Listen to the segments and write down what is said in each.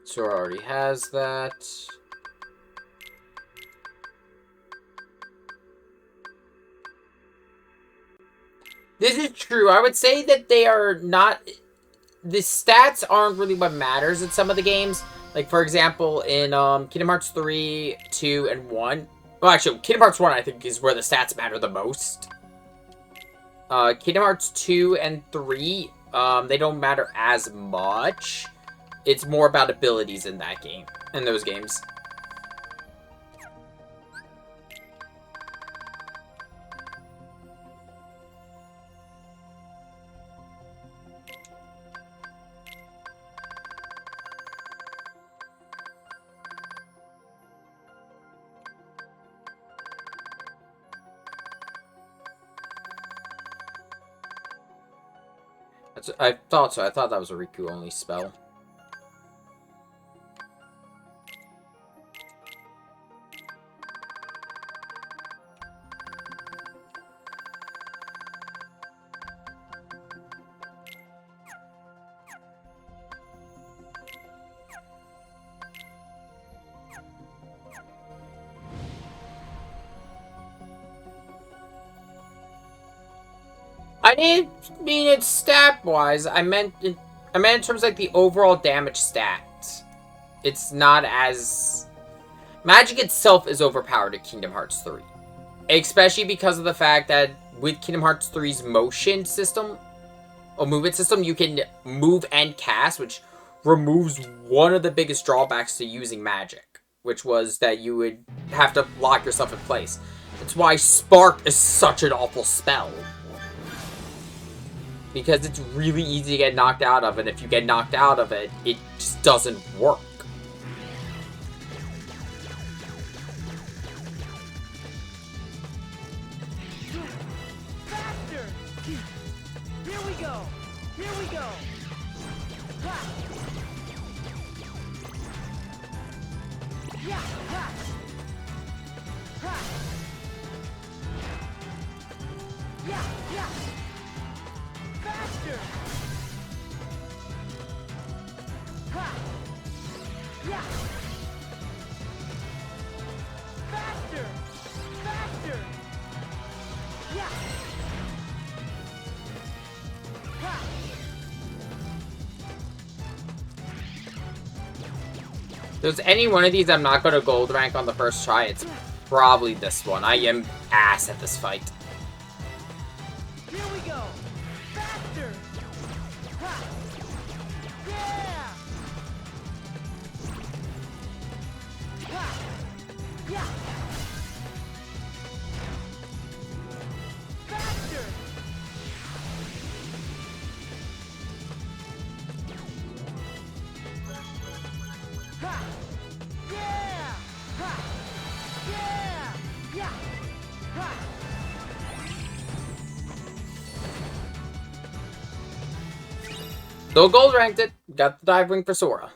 Sora already has that. This is true. I would say that they are not... The stats aren't really what matters in some of the games. Like, for example, in Kingdom Hearts 3, 2, and 1. Well, actually, Kingdom Hearts 1, I think, is where the stats matter the most. Kingdom Hearts 2 and 3, they don't matter as much. It's more about abilities in that game, in those games. I thought so. I thought that was a Riku only spell. I didn't mean it stat-wise. I meant in terms of, like, the overall damage stat. It's not as... Magic itself is overpowered in Kingdom Hearts 3. Especially because of the fact that with Kingdom Hearts 3's motion system, or movement system, you can move and cast, which removes one of the biggest drawbacks to using magic, which was that you would have to lock yourself in place. That's why Spark is such an awful spell. Because it's really easy to get knocked out of, and if you get knocked out of it, it just doesn't work. Faster! Here we go! Here we go! Ha! Yeah! Ha! Ha! Yeah! Yeah! Faster! Ha! Yeah! Faster! Faster! Yeah! Ha! If there's any one of these I'm not going to gold rank on the first try, it's probably this one. I am ass at this fight. Here we go! Faster! Ha! Yeah! Ha! Yeah! Faster! Ha! Yeah! Ha! Yeah! Yeah! Ha! Still gold ranked it. Got the dive wing for Sora.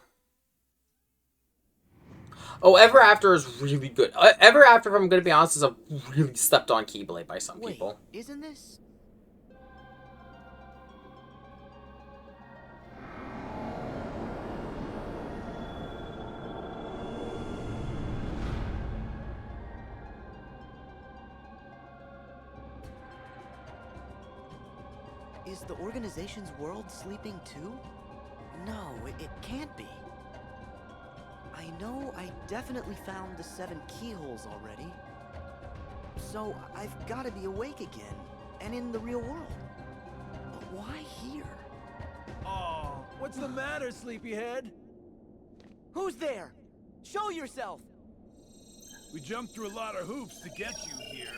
Oh, Ever After is really good. Ever After, if I'm going to be honest, is a really stepped on Keyblade by some Wait, people. isn't this? Is the organization's world sleeping too? No, it can't be. I know I definitely found the 7 keyholes already. So I've got to be awake again, and in the real world. But why here? Oh, what's the matter, sleepyhead? Who's there? Show yourself! We jumped through a lot of hoops to get you here.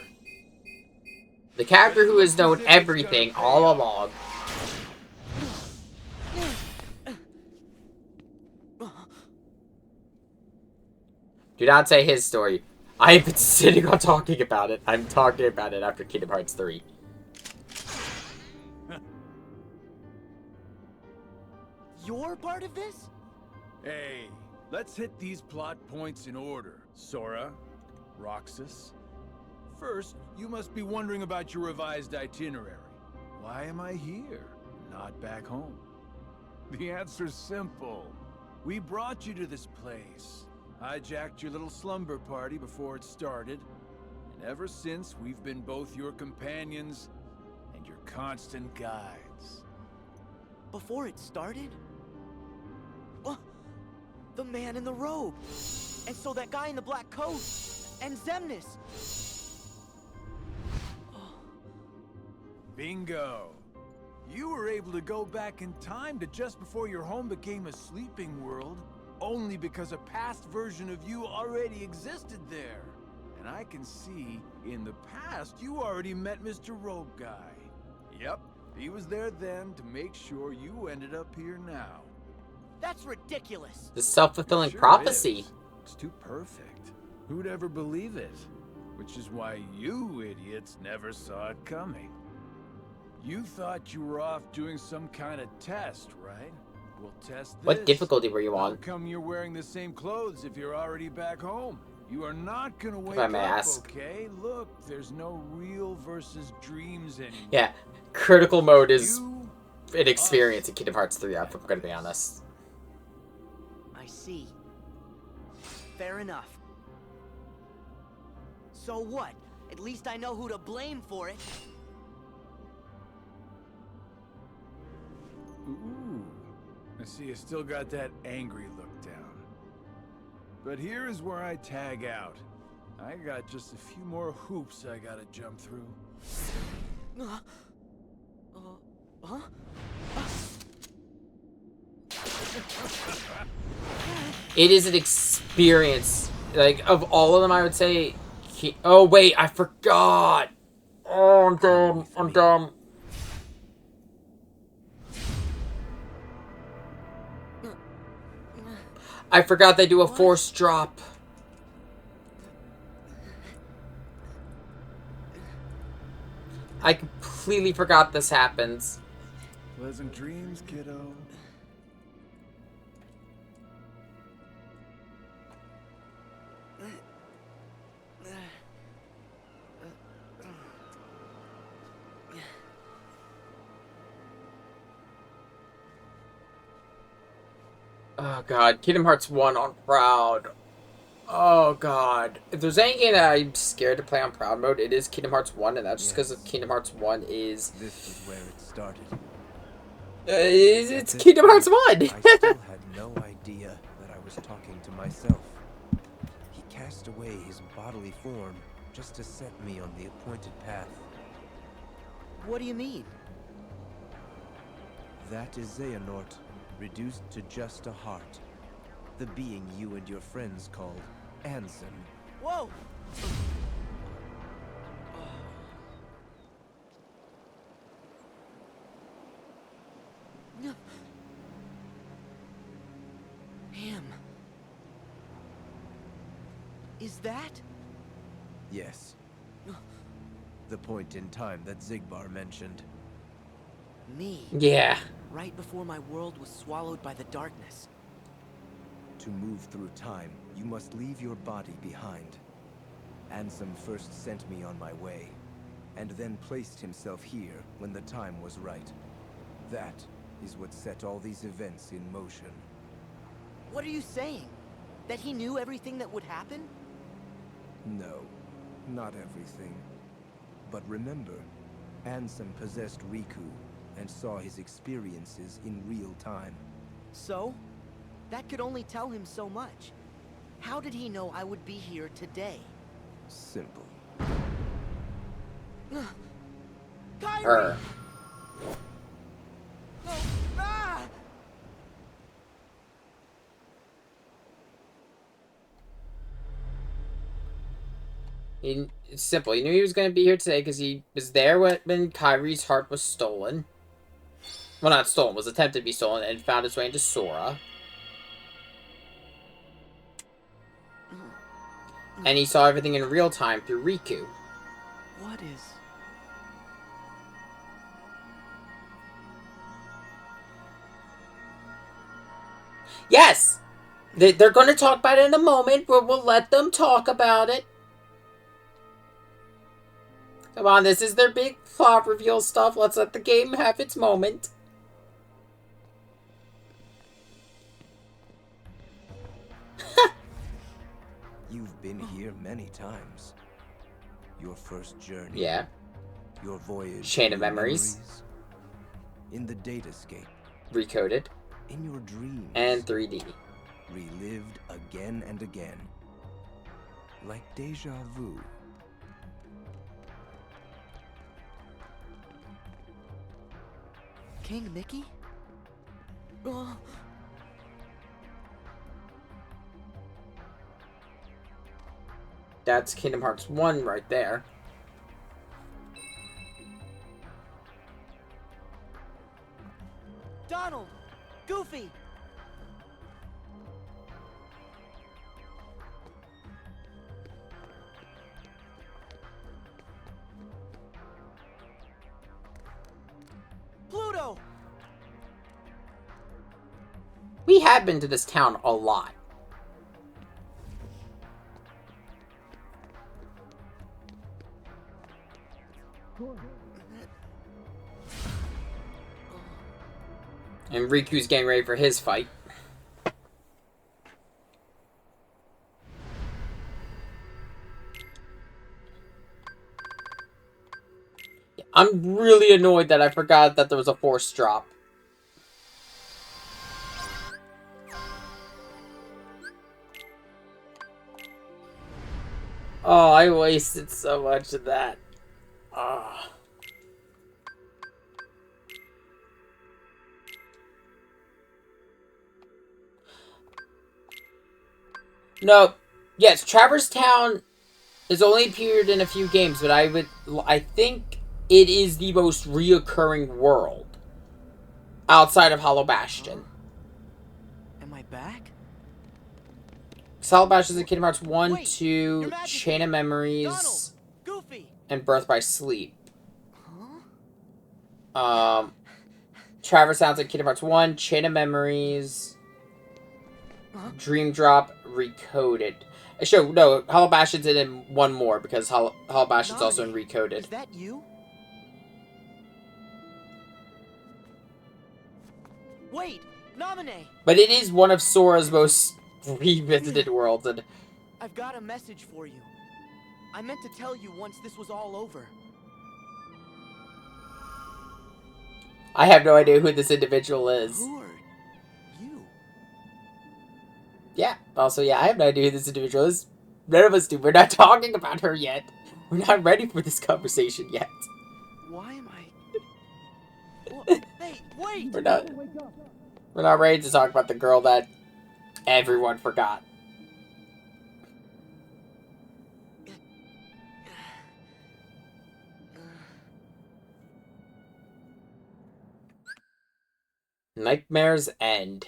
The character who has known everything all along. Do not say his story. I've been sitting on talking about it. I'm talking about it after Kingdom Hearts 3. You're part of this? Hey, let's hit these plot points in order. Sora, Roxas. First, you must be wondering about your revised itinerary. Why am I here, not back home? The answer's simple. We brought you to this place, hijacked your little slumber party before it started, and ever since we've been both your companions and your constant guides. Before it started? Oh, the man in the robe! And so that guy in the black coat! And Xemnas! Bingo! You were able to go back in time to just before your home became a sleeping world, only because a past version of you already existed there. And I can see, in the past, you already met Mr. Robe Guy. Yep, he was there then to make sure you ended up here now. That's ridiculous! The self-fulfilling Sure prophecy. is. It's too perfect. Who'd ever believe it? Which is why you idiots never saw it coming. You thought you were off doing some kind of test, right? We'll test this. What difficulty were you How on? come you're wearing the same clothes if you're already back home? You are not gonna wake I up, may ask. okay? Look, there's no real versus dreams anymore. Yeah, critical mode is You, an experience in Kingdom Hearts 3, if I'm gonna be honest. I see. Fair enough. So what? At least I know who to blame for it. ooh, I see you still got that angry look down. But here is where I tag out. I got just a few more hoops I gotta jump through. Huh? It is an experience. Like, of all of them, I would say... Oh, wait, I forgot! Oh, I'm dumb. I'm dumb. I forgot they do a force drop. I completely forgot this happens. Pleasant dreams, kiddo. Oh god, Kingdom Hearts 1 on Proud. Oh god. If there's any game that I'm scared to play on Proud mode, it is Kingdom Hearts 1, and that's just because of Kingdom Hearts 1 is... This is where it started. it's Kingdom Hearts 1! I still had no idea that I was talking to myself. He cast away his bodily form just to set me on the appointed path. What do you mean? That is Xehanort, reduced to just a heart. The being you and your friends called Ansem. Whoa! Him. Is that? Yes. The point in time that Xigbar mentioned. Me. Yeah. Right before my world was swallowed by the darkness. To move through time, you must leave your body behind. Ansem first sent me on my way, and then placed himself here when the time was right. That is what set all these events in motion. What are you saying? That he knew everything that would happen? No, not everything. But remember, Ansem possessed Riku and saw his experiences in real time. So? That could only tell him so much. How did he know I would be here today? Simple. Kyrie! Her. Ah! It's simple. He knew he was going to be here today because he was there when Kyrie's heart was stolen. Well, not stolen, was attempted to be stolen, and found its way into Sora. And he saw everything in real time through Riku. What is... Yes! They're going to talk about it in a moment, but we'll let them talk about it. Come on, this is their big plot reveal stuff. Let's let the game have its moment. been here many times. Your first journey. Yeah. Your voyage. Chain of through memories. In the datascape. Recoded. In your dreams. And 3D. Relived again and again. Like deja vu. King Mickey? Oh. That's Kingdom Hearts 1 right there. Donald! Goofy! Pluto! We have been to this town a lot. And Riku's getting ready for his fight. I'm really annoyed that I forgot that there was a force drop. Oh, I wasted so much of that. Ah. No. Yes, Traverse Town has only appeared in a few games, but I think it is the most reoccurring world outside of Hollow Bastion. Am I back? Hollow Bastion is in Kingdom Hearts 1, Wait, 2, Your Majesty, Chain of Memories, Donald! Goofy! and Birth by Sleep. Huh? Traverse Town's in Kingdom Hearts 1, Chain of Memories, Huh? Dream Drop, Recoded. Sure, no, Hollow Bastion's in one more, because Hollow Bastion's also in Recoded. Is that you? Wait! Naminé! But it is one of Sora's most revisited worlds, and I've got a message for you. I meant to tell you once this was all over. I have no idea who this individual is. Who are you? Yeah, also, yeah, I have no idea who this individual is. None of us do. We're not talking about her yet. We're not ready for this conversation yet. Why am I... Wha- Hey, wait! We're not ready to talk about the girl that everyone forgot. Nightmare's End.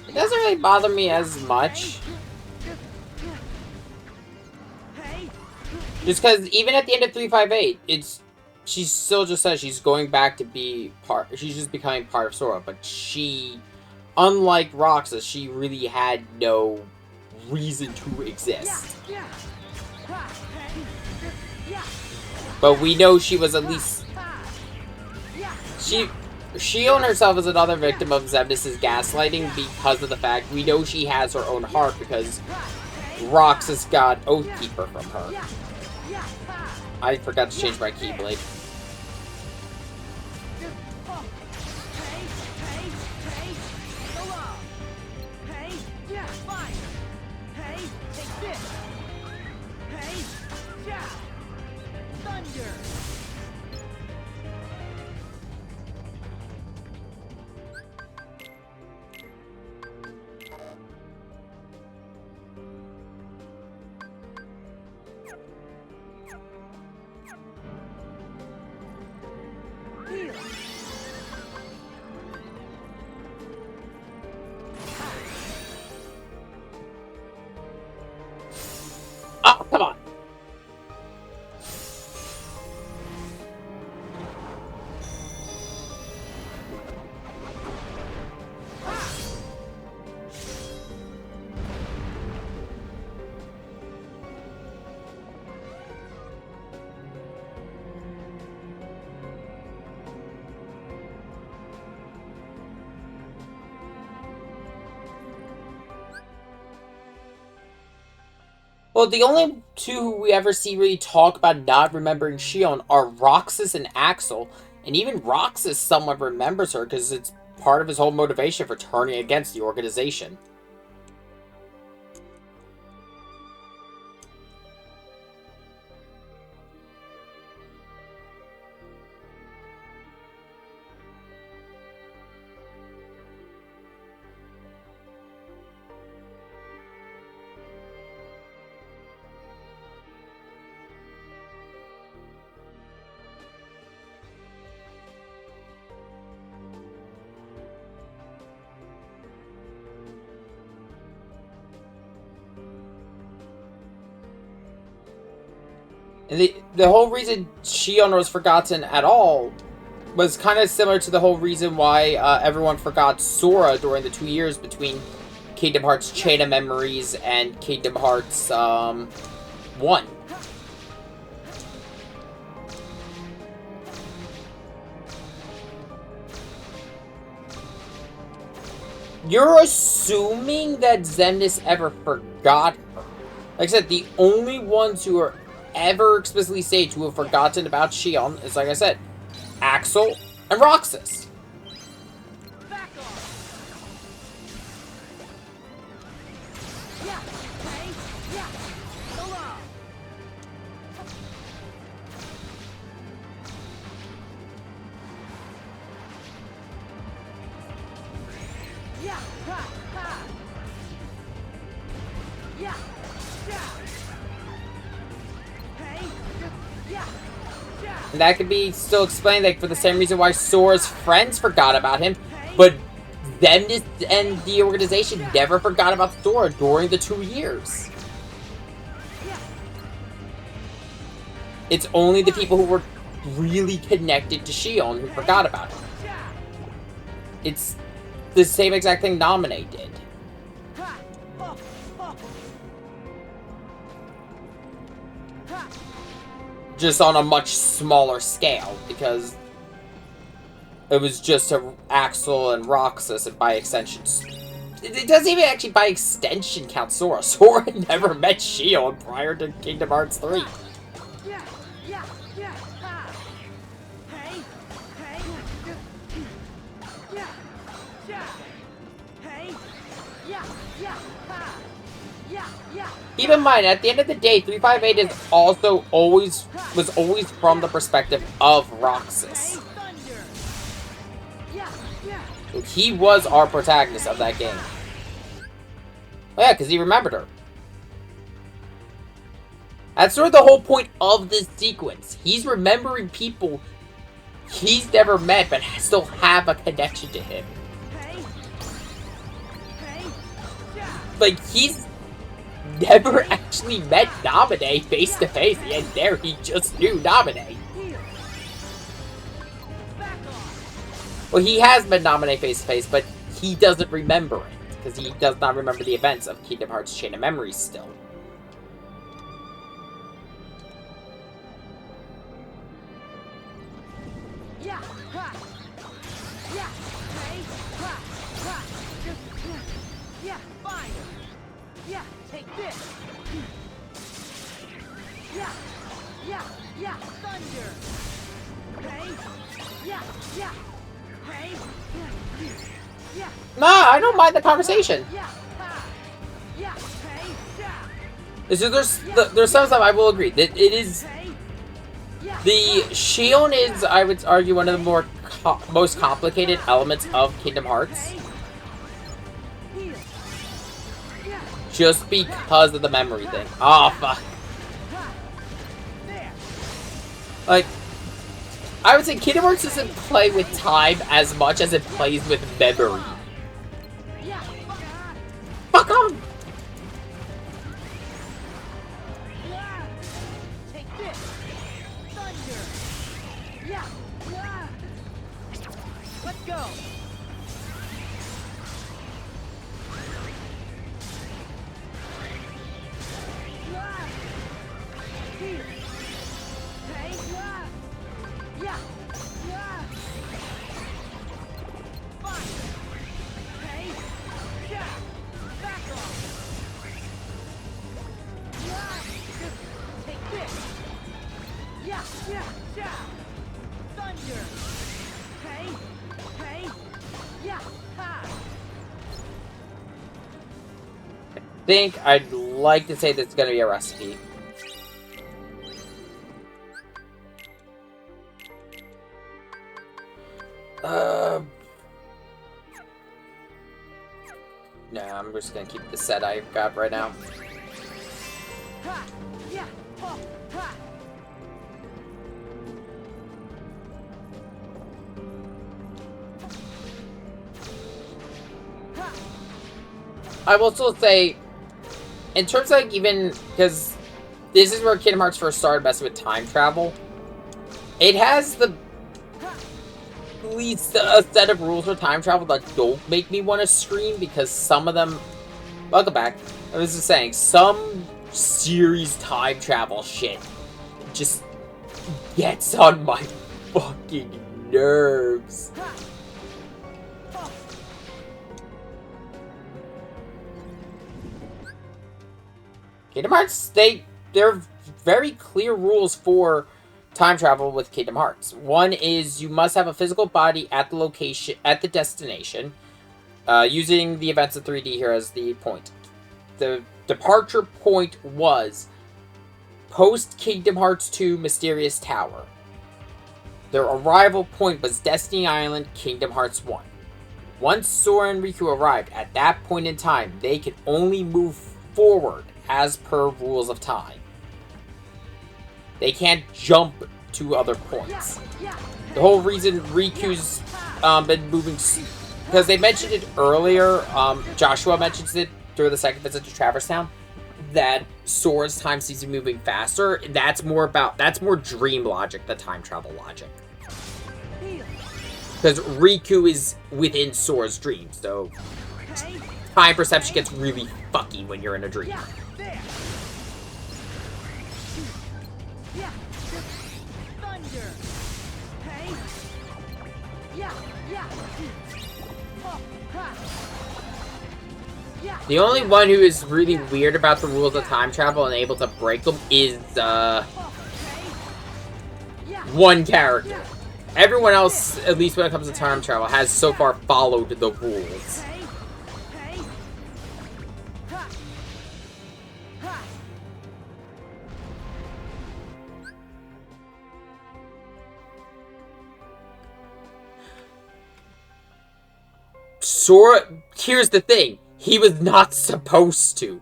It doesn't really bother me as much. Just because even at the end of 358, she still just says she's going back to be she's just becoming part of Sora, but she, unlike Roxas, she really had no reason to exist. But we know she was at least... She owned herself as another victim of Xemnas' gaslighting because of the fact we know she has her own heart because Roxas got Oathkeeper from her. I forgot to change my Keyblade. this. Hey, yeah. Thunder. Here. Oh, come on. Well, the only two who we ever see really talk about not remembering Shion are Roxas and Axel, and even Roxas somewhat remembers her because it's part of his whole motivation for turning against the organization. And the whole reason Shion was forgotten at all was kind of similar to the whole reason why everyone forgot Sora during the 2 years between Kingdom Hearts Chain of Memories and Kingdom Hearts 1. You're assuming that Xemnas ever forgot her. Like I said, the only ones who are ever explicitly stated to have forgotten about Shion is, like I said, Axel and Roxas. Back off. Yeah. Hey. Yeah. So long. Yeah. Ha. Ha. Yeah. Yeah. Hey. Yeah. Yeah. And that could be still explained, like, for the same reason why Sora's friends forgot about him, but Xemnas and the organization never forgot about Sora during the 2 years. It's only the people who were really connected to Shion who forgot about him. It's the same exact thing Naminé did. Ha. Oh. Oh. Ha. Just on a much smaller scale, because it was just Axel and Roxas, and by extension, it doesn't even actually by extension count Sora. Sora never met Shion prior to Kingdom Hearts 3. Yeah. Yeah. Yeah. Ha. Hey. Hey. Yeah. Yeah. Hey. Yeah. Yeah. Ha. Yeah. Yeah. Keep in mind, at the end of the day, 358 is also always from the perspective of Roxas. Hey. Thunder. Yeah. Yeah. He was our protagonist of that game. Well, yeah, because he remembered her. That's sort of the whole point of this sequence. He's remembering people he's never met, but still have a connection to him. Hey. Hey. Yeah. Like, he's never actually met Naminé face to face, and there he just knew Naminé. Here. Back off. Well, he has met Naminé face to face, but he doesn't remember it, because he does not remember the events of Kingdom Hearts Chain of Memories still. Yeah. Ha. Yeah. Hey. Ha. Ha. Yeah. Fine. Yeah. Take this. Yeah. Yeah. Yeah. Thunder. Hey. Yeah. Yeah. Hey. Yeah. Yeah. Nah, I don't mind the conversation. Yeah. Ha. Yeah. Hey. Yeah. So there's some stuff I will agree that it is. The Shion is, I would argue, one of the more most complicated elements of Kingdom Hearts. Just because of the memory thing. Oh, fuck. Like, I would say Kingdom Hearts doesn't play with time as much as it plays with memory. Fuck on! Let's go. I think I'd like to say that's gonna be a recipe. Nah, I'm just gonna keep the set I've got right now. I will still say, in terms of, like, even, because this is where Kingdom Hearts first started messing with time travel, it has the at least a set of rules for time travel that don't make me want to scream, because some of them, welcome back, I was just saying, some series time travel shit just gets on my fucking nerves. Kingdom Hearts, there are very clear rules for time travel with Kingdom Hearts. One is you must have a physical body at the location, at the destination, using the events of 3D here as the point. The departure point was post Kingdom Hearts 2 Mysterious Tower. Their arrival point was Destiny Island, Kingdom Hearts 1. Once Sora and Riku arrived, at that point in time, they could only move forward as per rules of time. They can't jump to other points. The whole reason Riku's been moving, because they mentioned it earlier, Joshua mentions it during the second visit to Traverse Town, that Sora's time seems to be moving faster. That's more dream logic than time travel logic. Because Riku is within Sora's dream, so time perception gets really fucky when you're in a dream. The only one who is really weird about the rules of time travel and able to break them is one character. Everyone else, at least when it comes to time travel, has so far followed the rules. Sora, here's the thing. He was not supposed to.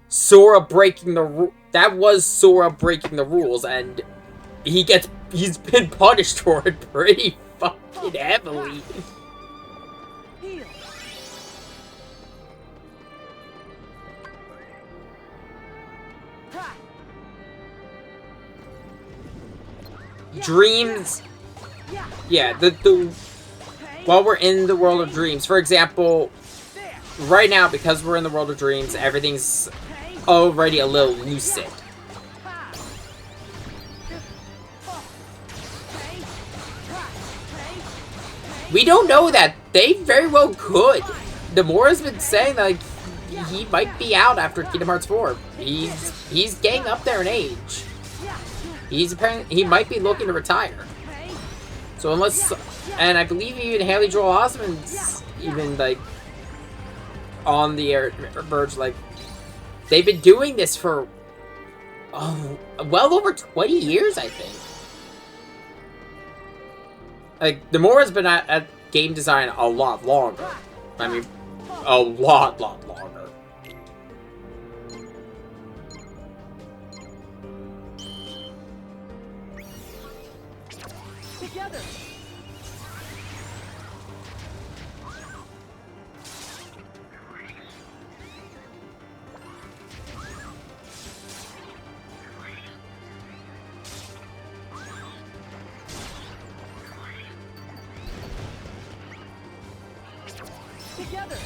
That was Sora breaking the rules, and he's been punished for it pretty fucking heavily. Dreams. Yeah, while we're in the world of dreams, for example, right now, because we're in the world of dreams, everything's already a little lucid. We don't know that. They very well could. Nomura's been saying that, like, he might be out after Kingdom Hearts 4. He's getting up there in age. He might be looking to retire. So and I believe even Haley Joel Osment's even, like, on the verge, like, They've been doing this for well over 20 years, I think. Like, Nomura's been at game design a lot longer. I mean, a lot longer. Together. Together.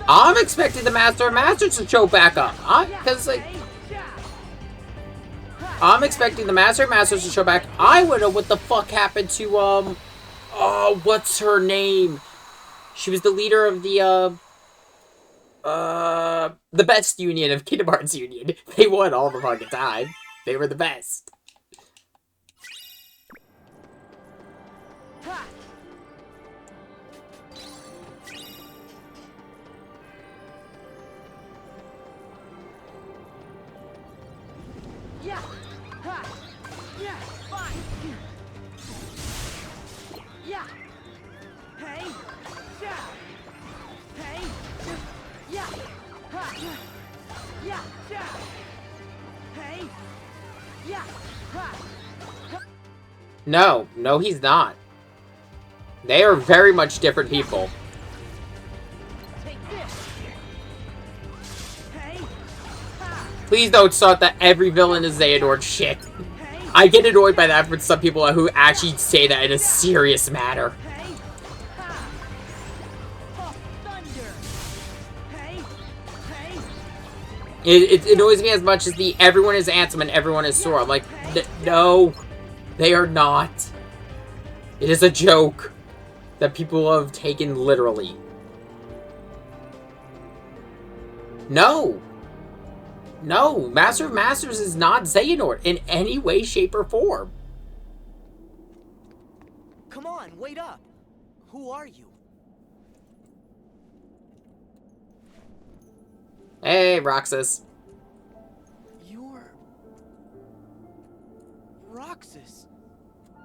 I'm expecting the Master of Masters to show back up. Because, like, I'm expecting the Master of Masters to show back. I wonder what the fuck happened to, oh, what's her name? She was the leader of the best union of Kingdom Hearts Union. They won all the fucking time. They were the best. Yeah. Ha. Yeah. Fine. Yeah. Hey. Yeah. Hey. Yeah. Ha. Yeah. Yeah. Hey. Yeah. Ha. No, he's not. They are very much different people. Take this. Hey. Ha. Please don't start that every villain is Xehanort shit. Hey. I get annoyed by that for some people who actually say that in a serious manner. Hey. Ha. Oh, thunder. Hey. Hey. It annoys me as much as the everyone is Ansem and everyone is Sora. I'm like, no, they are not. It is a joke that people have taken literally. No, Master of Masters is not Xehanort in any way, shape, or form. Come on, wait up. Who are you? Hey, Roxas. You're... Roxas.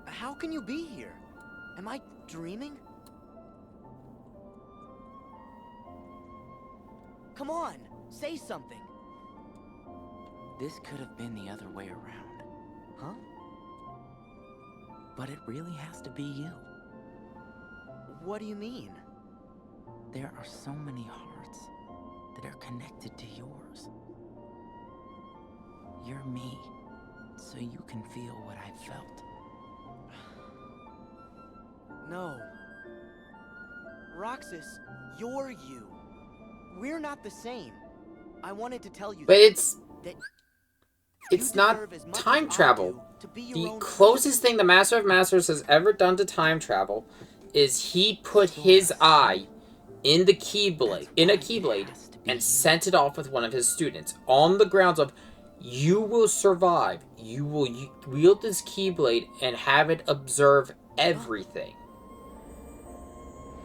How can you be here? Am I dreaming? Come on, say something. This could have been the other way around. Huh? But it really has to be you. What do you mean? There are so many hearts that are connected to yours. You're me, so you can feel what I felt. No. Roxas, you're you. We're not the same. I wanted to tell you But that it's you not deserve as much as time I travel. do to be your The own closest thing the Master of Masters has ever done to time travel is he put his eye in the Keyblade, and sent it off with one of his students on the grounds of, you will survive. You will wield this Keyblade and have it observe everything.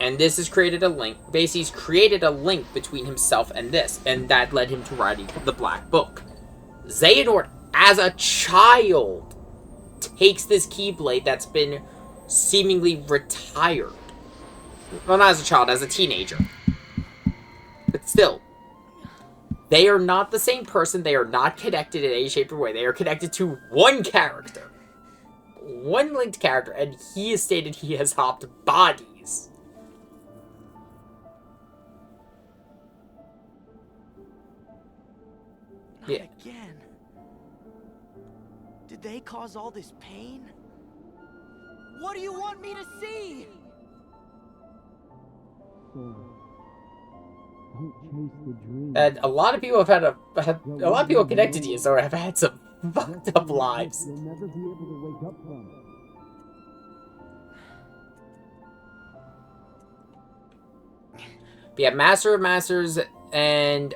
And this has created a link. Basically, he's created a link between himself and this, and that led him to writing the Black Book. Xehanort, as a child, takes this Keyblade that's been seemingly retired. Well, not as a child, as a teenager. But still, they are not the same person. They are not connected in any shape or way. They are connected to one character. One linked character, and he has stated he has hopped bodies. Not Yeah. again. Did they cause all this pain? What do you want me to see? And a lot of people have had a lot of people connected to you, so have had some fucked up lives. You'll never be able to wake up from. We have Master of Masters and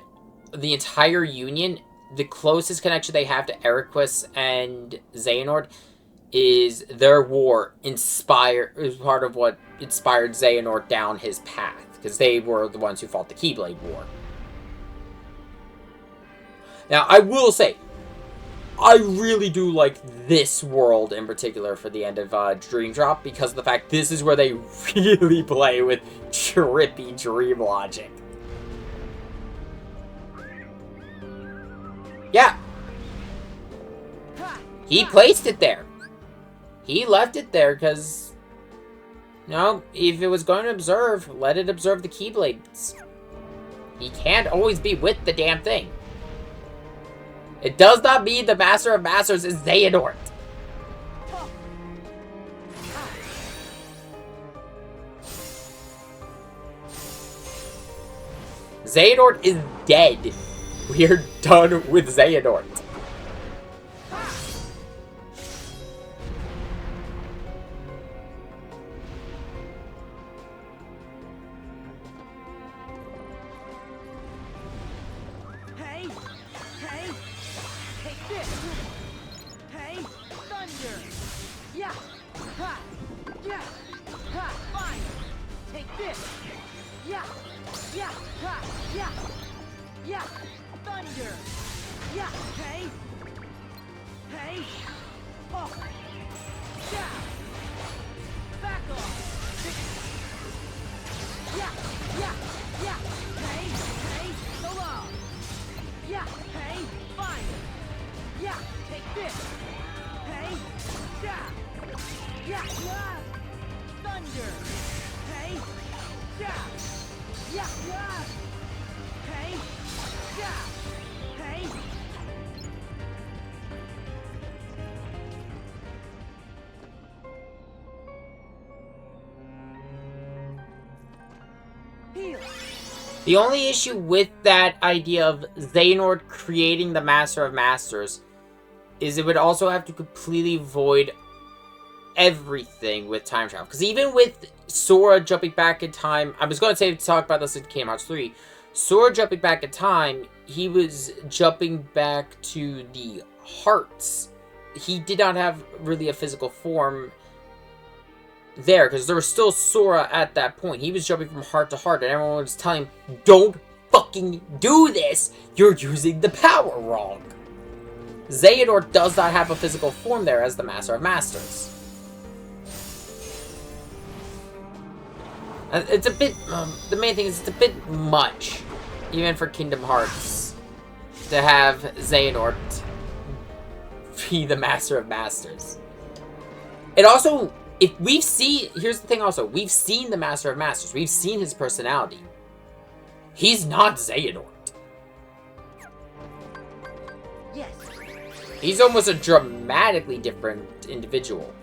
the entire Union. The closest connection they have to Eriquus and Xehanort is their war is part of what inspired Xehanort down his path, because they were the ones who fought the Keyblade War. Now, I will say, I really do like this world in particular for the end of Dream Drop, because of the fact this is where they really play with trippy dream logic. Yeah. He placed it there. He left it there because, you know, if it was going to observe, let it observe the Keyblades. He can't always be with the damn thing. It does not mean the Master of Masters is Xehanort. Xehanort is dead. We're done with Xehanort. The only issue with that idea of Xehanort creating the Master of Masters is it would also have to completely void everything with time travel. Because even with Sora jumping back in time, I was going to talk about this in Kingdom Hearts 3. Sora jumping back in time, he was jumping back to the hearts. He did not have really a physical form there, because there was still Sora at that point. He was jumping from heart to heart, and everyone was telling him, don't fucking do this! You're using the power wrong! Xehanort does not have a physical form there as the Master of Masters. And it's a bit, the main thing is it's a bit much, even for Kingdom Hearts, to have Xehanort be the Master of Masters. It also, here's the thing also, we've seen the Master of Masters, we've seen his personality. He's not Xehanort. Yes. He's almost a dramatically different individual.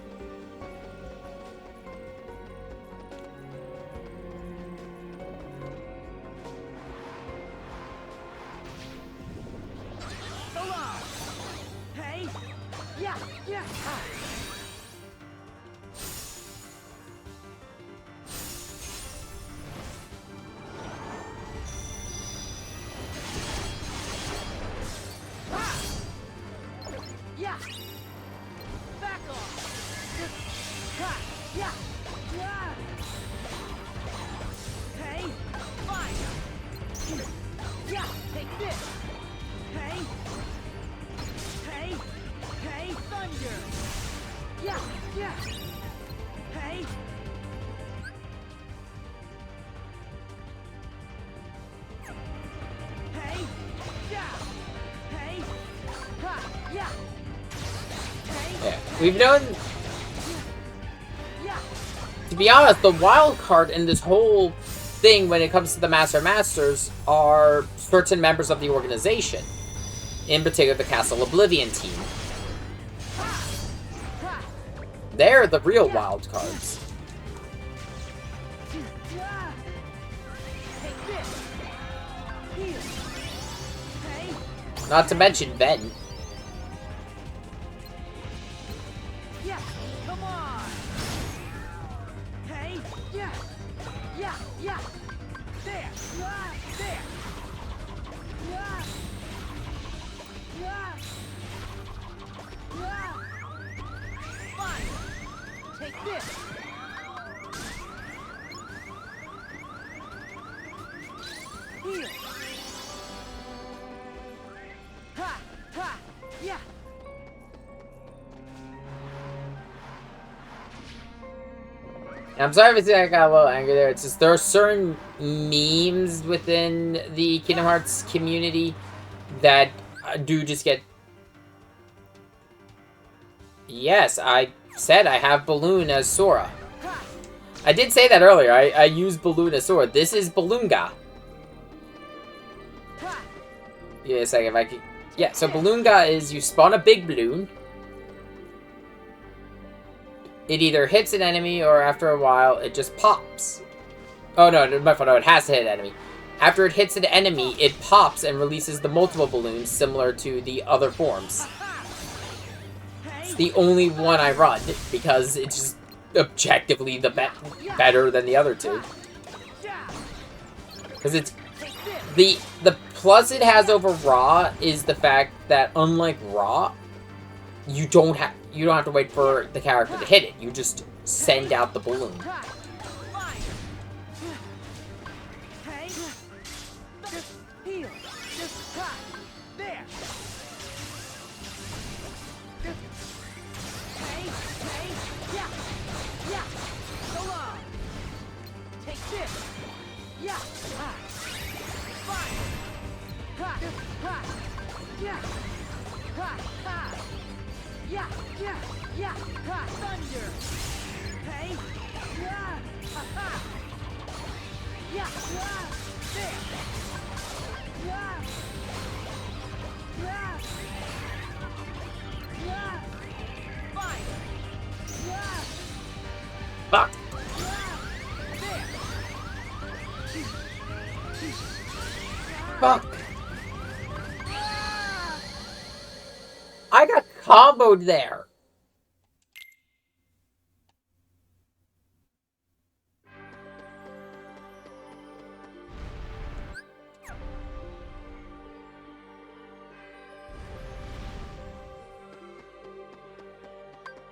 We've known, to be honest, the wild card in this whole thing when it comes to the Master Masters are certain members of the organization. In particular, the Castle Oblivion team. They're the real wild cards. Not to mention Ven. There. Take this! Heal! Ha! Ha! Yeah! I'm sorry if I got a little angry there. It's just there are certain memes within the Kingdom Hearts community that do just get... Yes, I said I have Balloon as Sora. I did say that earlier. I used Balloon as Sora. This is Balloonga. Yeah, a second if I could... Yeah, so Balloonga is you spawn a big balloon. It either hits an enemy or after a while it just pops. Oh no, my fault. No, it has to hit an enemy. After it hits an enemy, it pops and releases the multiple balloons similar to the other forms. It's the only one I run because it's just objectively the better than the other two. Because it's the plus it has over Raw is the fact that unlike Raw, you don't have to wait for the character to hit it. You just send out the balloon. Thunder! Hey! Yeah! Ha-ha! Yeah! There! Yeah! Yeah! Yeah! Fire! Yeah! Fuck! There! Fuck! I got comboed there!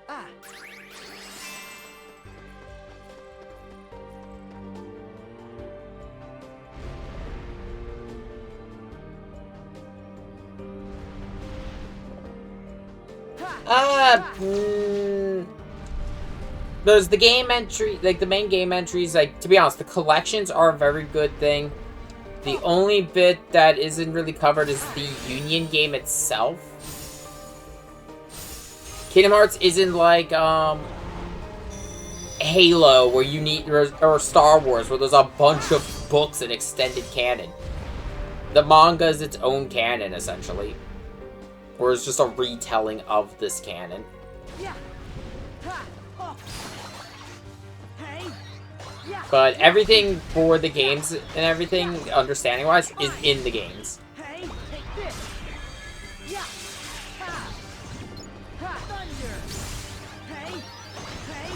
Ah! There's the game entry, like the main game entries, like, to be honest, the collections are a very good thing. The only bit that isn't really covered is the Union game itself. Kingdom Hearts isn't like, Halo, where you need, or Star Wars, where there's a bunch of books and extended canon. The manga is its own canon, essentially. Or it's just a retelling of this canon. Yeah! Ha! Oh! Hey! Yeah! But everything for the games and everything, understanding-wise, is in the games. Hey! Take this! Yeah! Ha! Ha! Thunder! Hey! Hey!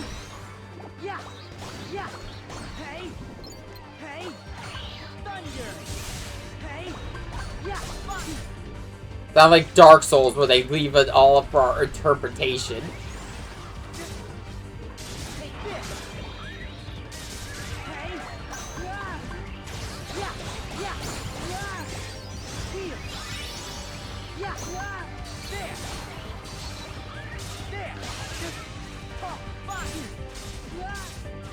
Yeah! Yeah! Hey! Hey! Thunder! Hey! Yeah! Fun! Not like Dark Souls, where they leave it all up for our interpretation. Take this! Hey! Yeah! Yeah! Yeah! Yeah! Heal! Yeah! Yeah! There! There! Just pop! Fine! Yeah!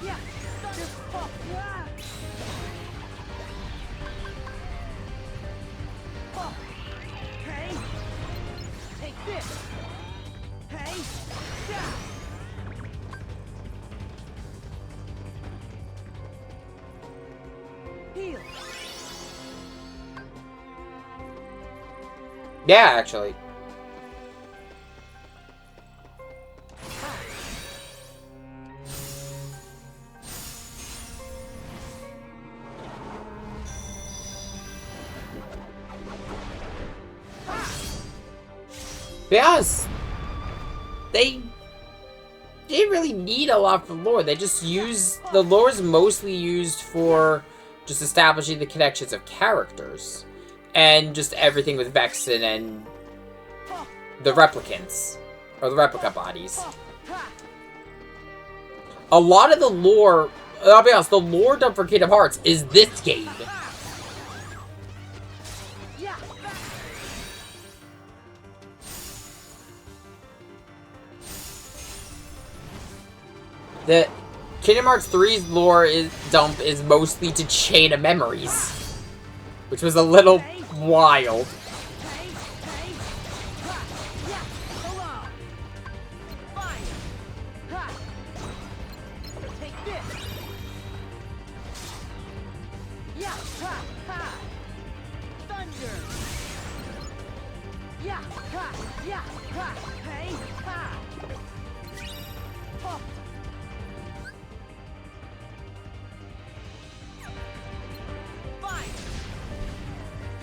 Yeah! Just pop! Yeah! Pop! Hey! Take this! Hey! Yeah! Heal! Yeah, actually. Yes! They didn't really need a lot for lore. They just use... The lore is mostly used for just establishing the connections of characters, and just everything with Vexen and the replicants, or the replica bodies. A lot of the lore, I'll be honest, the lore done for Kingdom Hearts is this game. The Kingdom Hearts 3's lore dump is mostly to Chain of Memories, which was a little wild.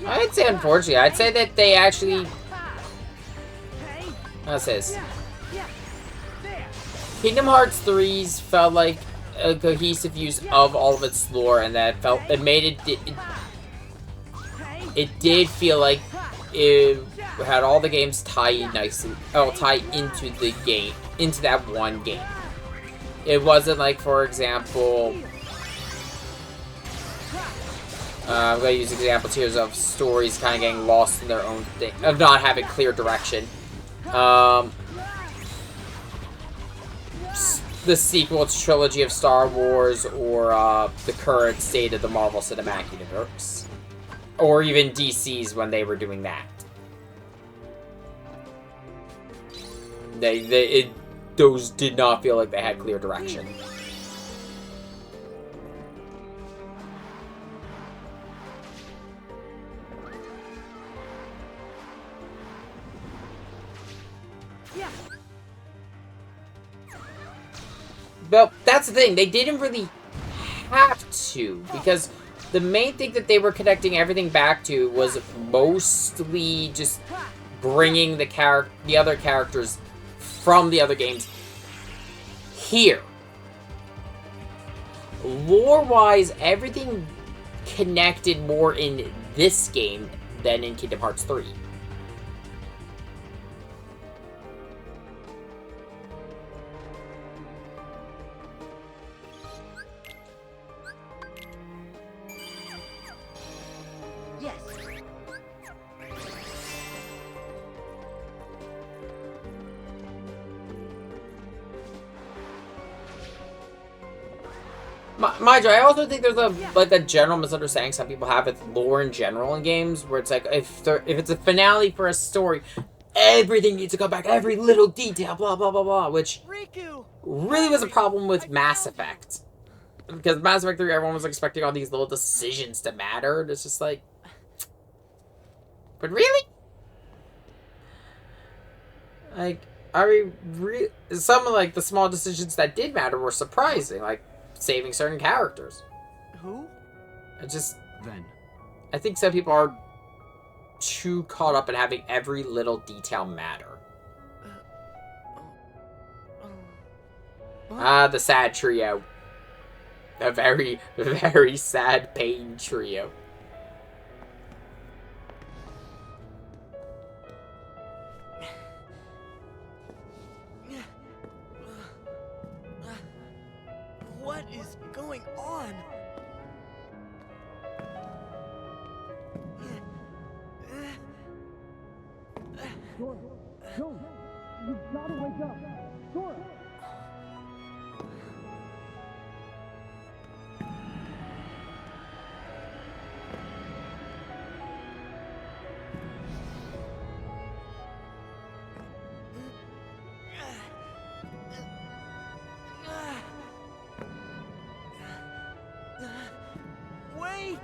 I'd say, unfortunately, I'd say that they actually... How's this? Kingdom Hearts 3's felt like a cohesive use of all of its lore, and that it made it did feel like it had all the games tied nicely, tie into the game, into that one game. It wasn't like, for example, I'm going to use examples here of stories kind of getting lost in their own thing, of not having clear direction. The sequel trilogy of Star Wars, or the current state of the Marvel Cinematic Universe. Or even DC's when they were doing that. Those did not feel like they had clear direction. Well, that's the thing. They didn't really have to, because the main thing that they were connecting everything back to was mostly just bringing the other characters from the other games here. Lore-wise, everything connected more in this game than in Kingdom Hearts 3. Mind you, I also think there's a general misunderstanding some people have with lore in general in games, where it's like, if it's a finale for a story, everything needs to come back, every little detail, blah blah blah blah, which really was a problem with Mass Effect. Because Mass Effect 3, everyone was expecting all these little decisions to matter, and it's just like, but really? Like, some of like the small decisions that did matter were surprising, like saving certain characters. Who? I think some people are too caught up in having every little detail matter. The sad trio. A very, very sad pain trio. What is going on? Sora, Jones, you've got to wake up. Sora! Wait!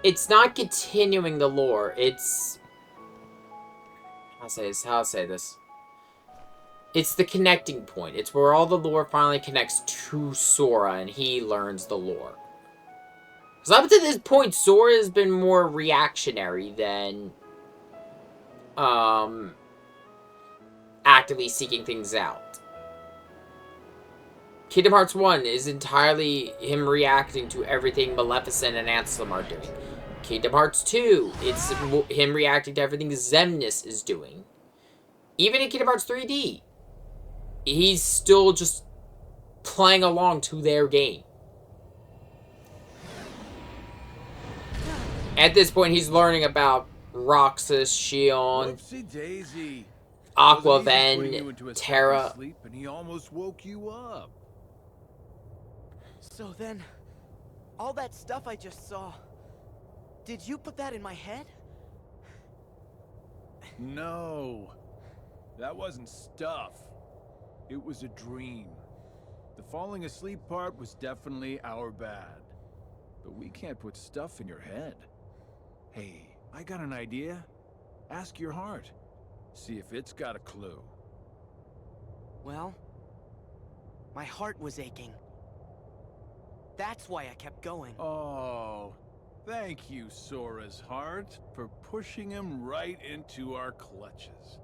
It's not continuing the lore, it's... How to say this? It's the connecting point. It's where all the lore finally connects to Sora, and he learns the lore. Because up to this point, Sora has been more reactionary than actively seeking things out. Kingdom Hearts 1 is entirely him reacting to everything Maleficent and Ansem are doing. Kingdom Hearts 2, it's him reacting to everything Xemnas is doing. Even in Kingdom Hearts 3D, he's still just playing along to their game. At this point, he's learning about Roxas, Xion, Whoopsie daisy. Aqua Wasn't easy putting you Ven, into a Terra. second sleep, and he almost woke you up. So then, all that stuff I just saw, did you put that in my head? No, that wasn't stuff. It was a dream. The falling asleep part was definitely our bad. But we can't put stuff in your head. Hey, I got an idea. Ask your heart. See if it's got a clue. Well, my heart was aching. That's why I kept going. Oh, thank you, Sora's heart, for pushing him right into our clutches.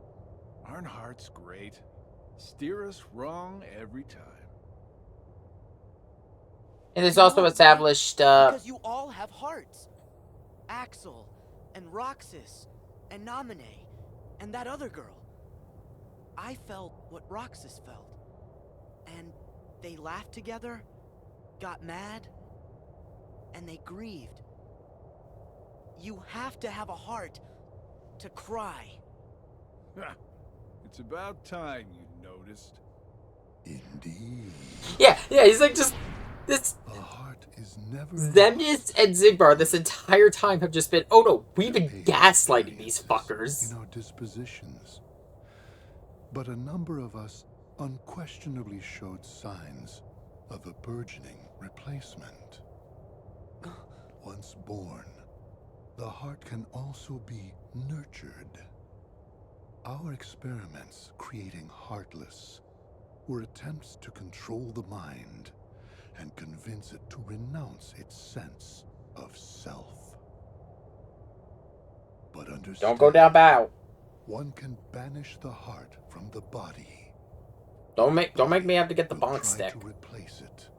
Aren't hearts great? Steer us wrong every time. And it's also established, Because you all have hearts. Axel, and Roxas, and Naminé, and that other girl. I felt what Roxas felt. And they laughed together, got mad, and they grieved. You have to have a heart to cry. It's about time you noticed. Indeed. yeah, he's like just, this, A heart is never Xemnas and Xigbar this entire time have just been, oh no, we've been Pain gaslighting these experiences fuckers. in our dispositions. But a number of us unquestionably showed signs of a burgeoning replacement. Once born, the heart can also be nurtured. Our experiments creating Heartless were attempts to control the mind and convince it to renounce its sense of self. But understand, Don't go down bow. one can banish the heart from the body. Don't make me have to get the Will bonk try stick. to replace it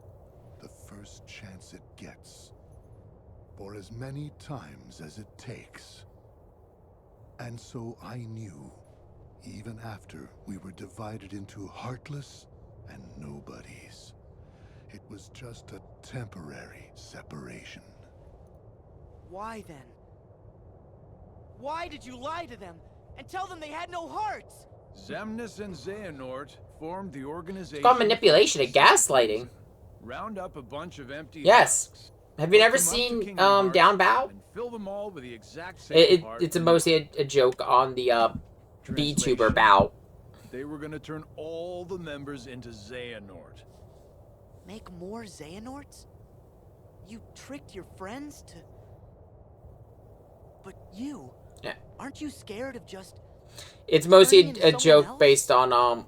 the first chance it gets, for as many times as it takes. And so I knew, even after we were divided into Heartless and Nobodies, it was just a temporary separation. Why then? Why did you lie to them and tell them they had no hearts? Xemnas and Xehanort formed the organization. It's called manipulation and gaslighting. Round up a bunch of empty Yes. husks, Have you put never them up to seen Kingdom Hearts, Down Bow? and fill them all with the exact same heart It's a and mostly a joke on the VTuber Translation. Bow. They were gonna turn all the members into Xehanort. Make more Xehanorts? You tricked your friends to... But you... Yeah. Aren't you scared of just... It's mostly Turning into a someone joke else? based on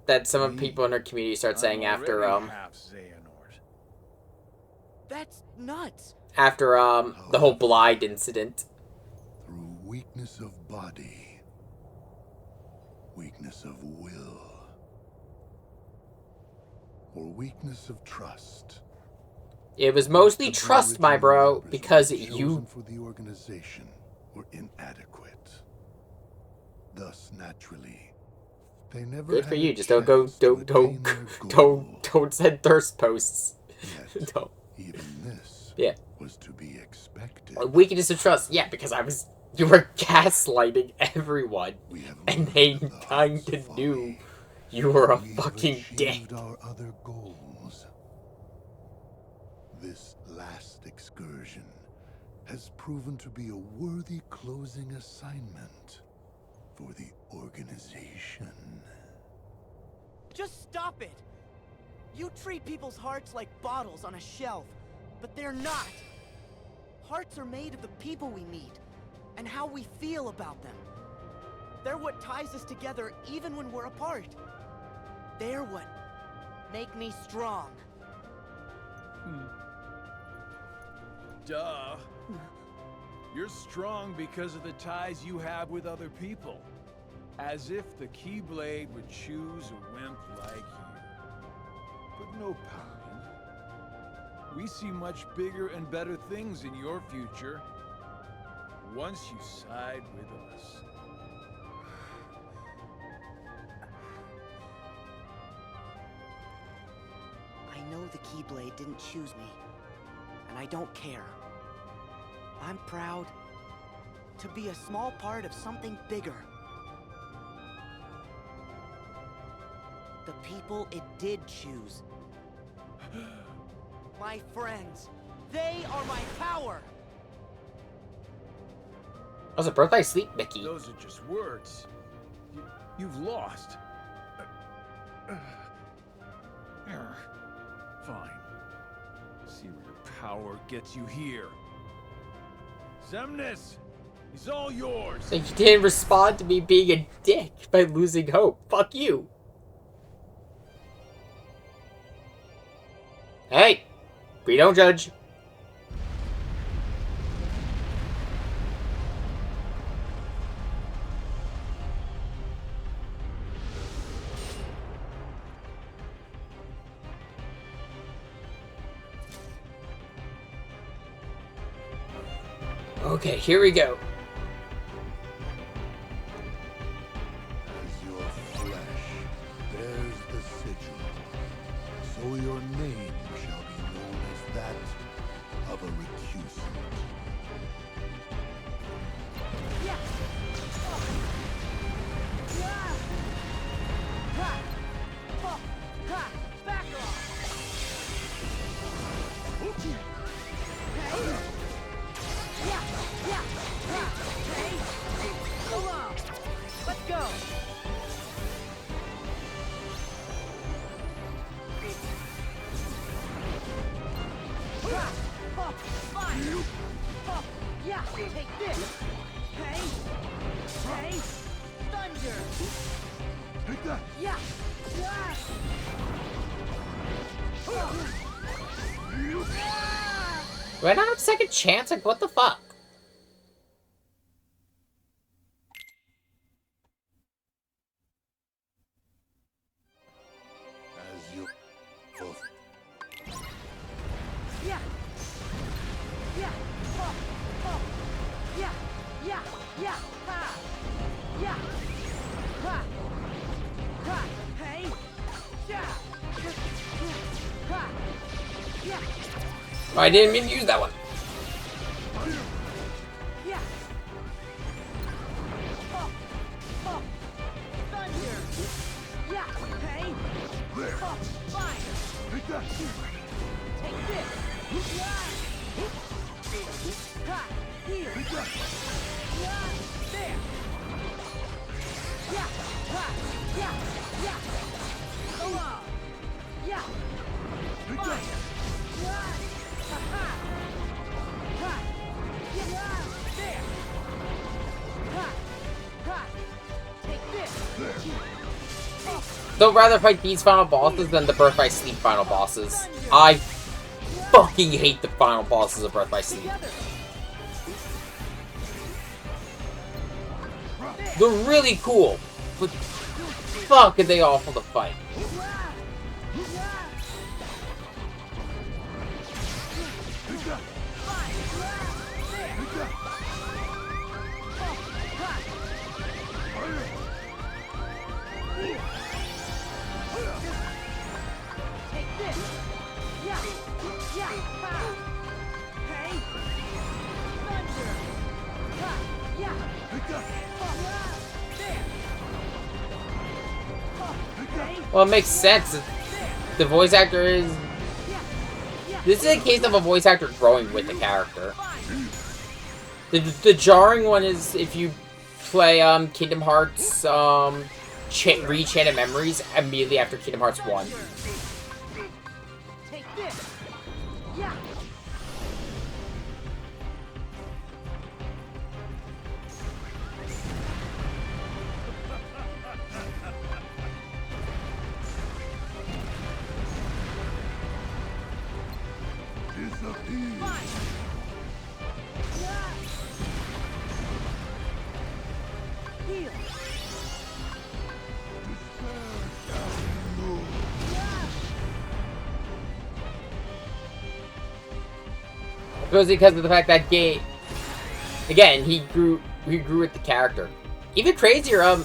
that some of the people in our community start saying I'm after already half Xehanort. That's nuts. the whole blind incident. Through weakness of body, weakness of will, or weakness of trust. It was mostly the trust, my original bro, members because chosen you. for the organization were inadequate. Thus, naturally, they never Good for had you. a Just don't go. chance to attain their goal. Don't send thirst posts. Yet, Don't. even this Yeah. was to be expected. Weakness of trust. Yeah, because you were gaslighting everyone, We have and they learned the kind heights of of knew folly. you were a We have fucking dick. achieved our other goals. This last excursion has proven to be a worthy closing assignment for the organization. Just stop it. You treat people's hearts like bottles on a shelf, but they're not. Hearts are made of the people we meet and how we feel about them. They're what ties us together even when we're apart. They're what make me strong. Duh. You're strong because of the ties you have with other people. As if the Keyblade would choose a wimp like you. But no pouting. We see much bigger and better things in your future. Once you side with us. I know the Keyblade didn't choose me, and I don't care. I'm proud to be a small part of something bigger. The people it did choose. My friends, they are my power! That was a birthday sleep, Mickey. Those are just words. You've lost. Fine. See where your power gets you here. Xemnas! He's all yours! So you didn't respond to me being a dick by losing hope. Fuck you. Hey! We don't judge. Okay, here we go. As your flesh bears the sigil, so your name shall be known as that of a recusant. Back off! Come on! Let's go! Fine! Yeah, take this! Hey! Hey! Thunder! Take that! Yeah! Do I not have second chance? Like, what the fuck? As your... Oh, Yeah! Yeah! Oh! Oh! Yeah! Yeah! Yeah! Ha! Yeah! Ha! Ha! Hey! Yeah! Ha! Yeah! Oh, I didn't mean to use that one. Yeah! Oh! Oh! Thunder! Yeah! Hey! Oh! Fire! take that! Take this! Yeah! Ha! Here! Take that! Yeah! There! Yeah! Ha! Yeah! Yeah! Go on! Yeah! Take Fire! that! Yeah! Ha! Ha! Ha! Yeah! There! Ha! Ha! Take this! There! Oh! Don't rather fight these final bosses than the Birth by Sleep final bosses. I fucking hate the final bosses of Birth by Sleep. Together! They're really cool, but fuck are they awful to fight. Take that! Take that! Fire! Take this! Yeah! Yeah! Ha! Hey! Thunder! Ha! Yeah! Take that! There! Hey! Well, it makes sense. The voice actor is... Yeah! Yeah! This is a case of a voice actor growing with the character. Fine! The jarring one is if you play Kingdom Hearts Re-Enchanted Memories immediately after Kingdom Hearts 1. Take this! Yeah! I suppose because of the fact that Gabe, again, he grew with the character. Even crazier,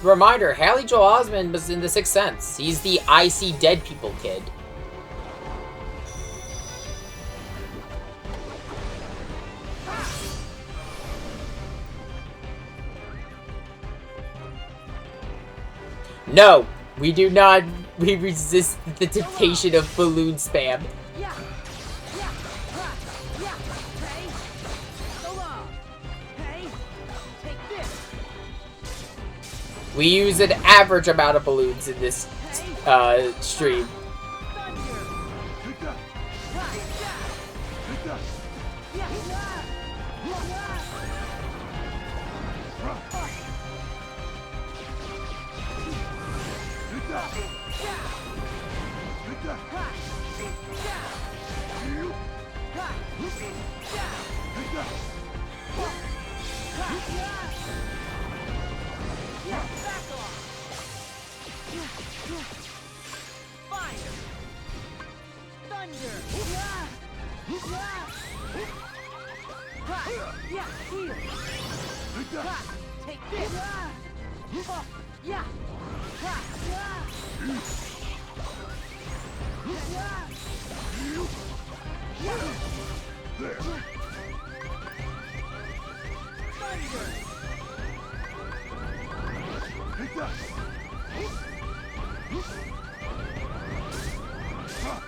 reminder, Haley Joel Osment was in The Sixth Sense. He's the I See Dead People kid. No, we do not. We resist the temptation of balloon spam. We use an average amount of balloons in this stream.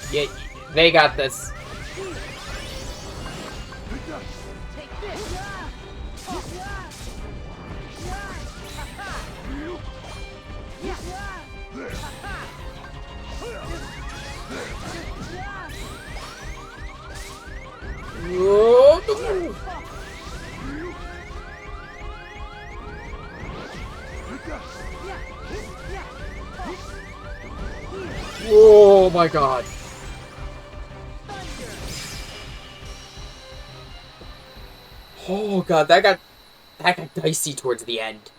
Yeah, they got this. Oh my god. Oh god, that got dicey towards the end.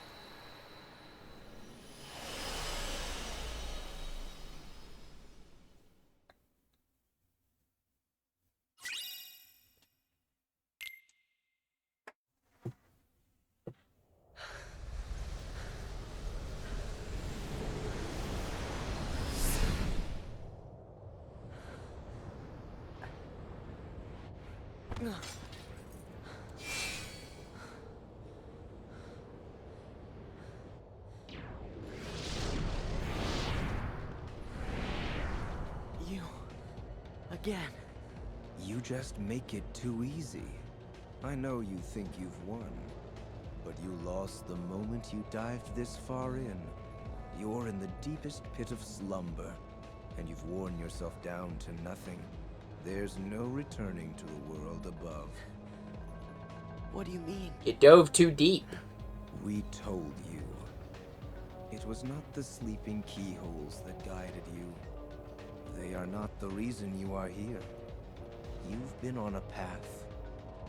You... again. You just make it too easy. I know you think you've won, but you lost the moment you dived this far in. You're in the deepest pit of slumber, and you've worn yourself down to nothing. There's no returning to the world above. What do you mean? You dove too deep. We told you. It was not the sleeping keyholes that guided you. They are not the reason you are here. You've been on a path,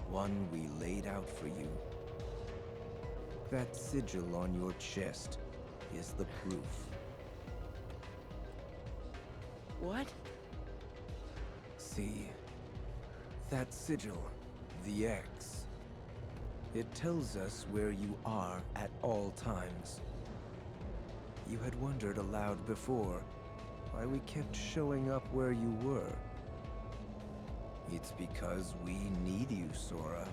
one we laid out for you. That sigil on your chest is the proof. What? See, that sigil, the X. It tells us where you are at all times. You had wondered aloud before why we kept showing up where you were. It's because we need you, Sora.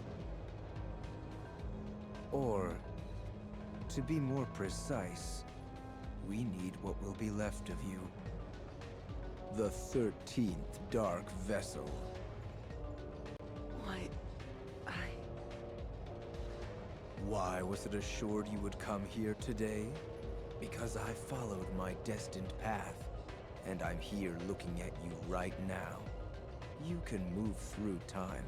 Or, to be more precise, we need what will be left of you. The 13th Dark Vessel. Why was it assured you would come here today? Because I followed my destined path, and I'm here looking at you right now. You can move through time,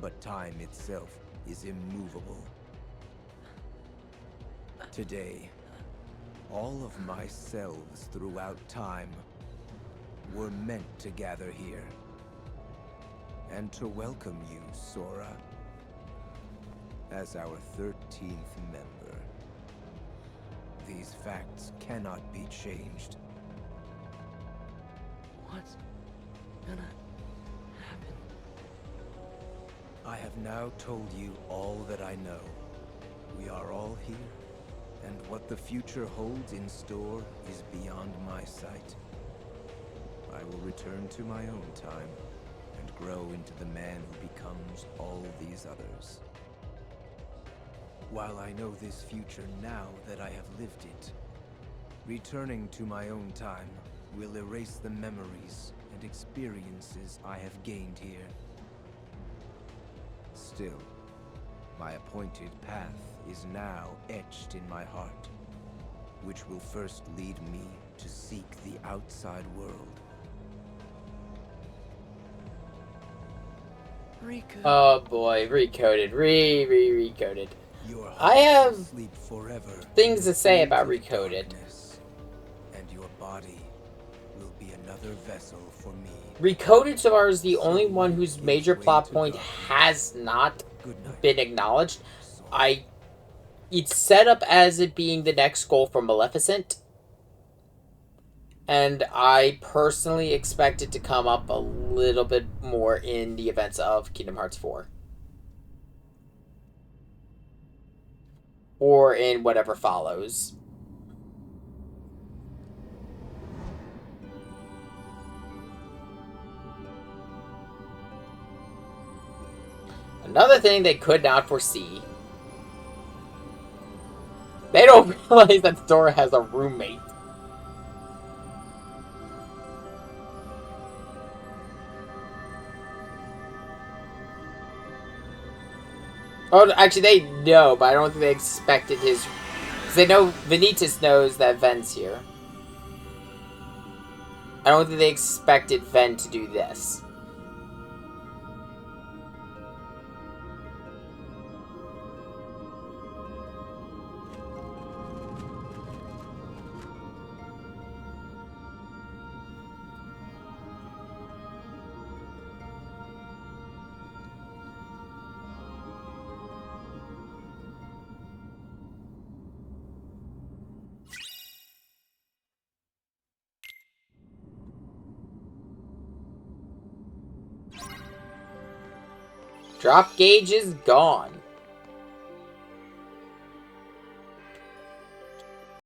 but time itself is immovable. Today, all of my selves throughout time were meant to gather here. and to welcome you, Sora, as our 13th member. These facts cannot be changed. What's gonna happen? I have now told you all that I know. We are all here, and what the future holds in store is beyond my sight. I will return to my own time, and grow into the man who becomes all these others. While I know this future now that I have lived it, returning to my own time will erase the memories and experiences I have gained here. Still, my appointed path is now etched in my heart, which will first lead me to seek the outside world. Riku. Oh boy, recoded. Recoded. Your I heart have will sleep forever things in to the say fields about of Recoded. darkness, and your body will be another vessel for me. Recoded so far is the only one whose major plot point has not Good night. been acknowledged. Sora. It's set up as it being the next goal for Maleficent. And I personally expect it to come up a little bit more in the events of Kingdom Hearts 4. Or in whatever follows. Another thing they could not foresee. They don't realize that Sora has a roommate. Oh, actually, they know, but I don't think they expected his... Because they know... Vanitas knows that Ven's here. I don't think they expected Ven to do this. Drop gauge is gone.